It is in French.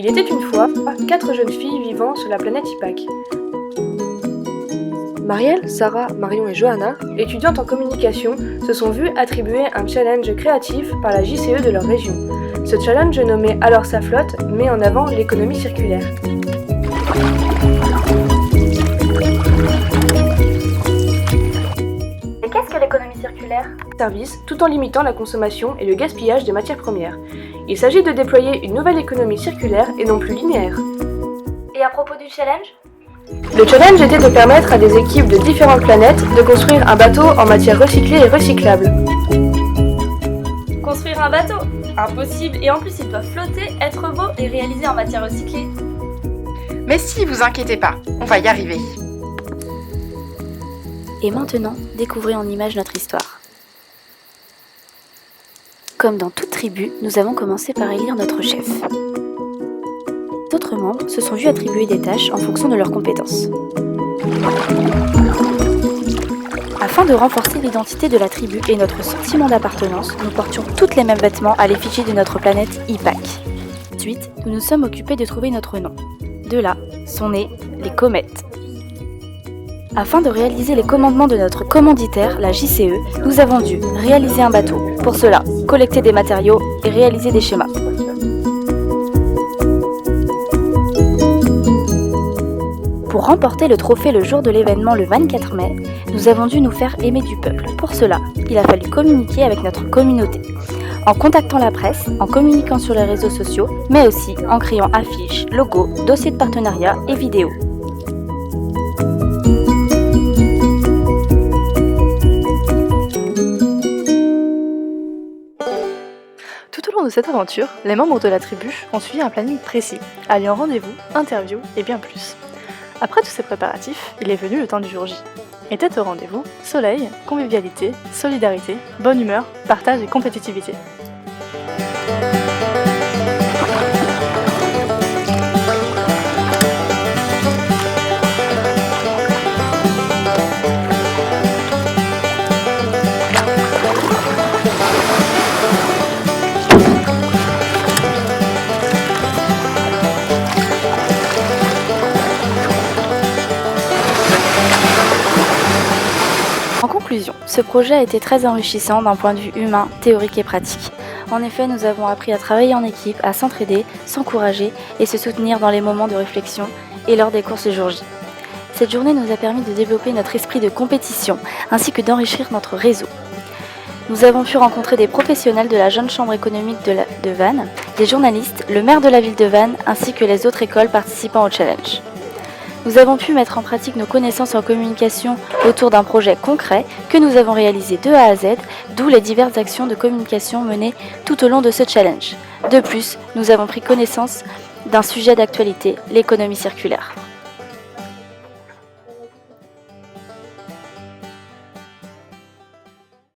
Il était une fois 4 jeunes filles vivant sur la planète Ipak. Marielle, Sarah, Marion et Johanna, étudiantes en communication, se sont vues attribuer un challenge créatif par la JCE de leur région. Ce challenge nommé Alors ça flotte met en avant l'économie circulaire. Et qu'est-ce que l'économie circulaire ? Service, tout en limitant la consommation et le gaspillage des matières premières. Il s'agit de déployer une nouvelle économie circulaire et non plus linéaire. Et à propos du challenge ? Le challenge était de permettre à des équipes de différentes planètes de construire un bateau en matière recyclée et recyclable. Construire un bateau ? Impossible, et en plus il doit flotter, être beau et réalisé en matière recyclée. Mais si, vous inquiétez pas, on va y arriver. Et maintenant, découvrez en images notre histoire. Comme dans toute tribu, nous avons commencé par élire notre chef. D'autres membres se sont vus attribuer des tâches en fonction de leurs compétences. Afin de renforcer l'identité de la tribu et notre sentiment d'appartenance, nous portions toutes les mêmes vêtements à l'effigie de notre planète Ipak. Ensuite, nous nous sommes occupés de trouver notre nom. De là sont nées les comètes. Afin de réaliser les commandements de notre commanditaire, la JCE, nous avons dû réaliser un bateau. Pour cela, collecter des matériaux et réaliser des schémas. Pour remporter le trophée le jour de l'événement le 24 mai, nous avons dû nous faire aimer du peuple. Pour cela, il a fallu communiquer avec notre communauté, en contactant la presse, en communiquant sur les réseaux sociaux, mais aussi en créant affiches, logos, dossiers de partenariat et vidéos. Tout au long de cette aventure, les membres de la tribu ont suivi un planning précis, alliant rendez-vous, interviews et bien plus. Après tous ces préparatifs, il est venu le temps du jour J. Était au rendez-vous soleil, convivialité, solidarité, bonne humeur, partage et compétitivité. En conclusion, ce projet a été très enrichissant d'un point de vue humain, théorique et pratique. En effet, nous avons appris à travailler en équipe, à s'entraider, s'encourager et se soutenir dans les moments de réflexion et lors des courses jour J. Cette journée nous a permis de développer notre esprit de compétition ainsi que d'enrichir notre réseau. Nous avons pu rencontrer des professionnels de la Jeune Chambre économique de Vannes, des journalistes, le maire de la ville de Vannes ainsi que les autres écoles participant au challenge. Nous avons pu mettre en pratique nos connaissances en communication autour d'un projet concret que nous avons réalisé de A à Z, d'où les diverses actions de communication menées tout au long de ce challenge. De plus, nous avons pris connaissance d'un sujet d'actualité, l'économie circulaire.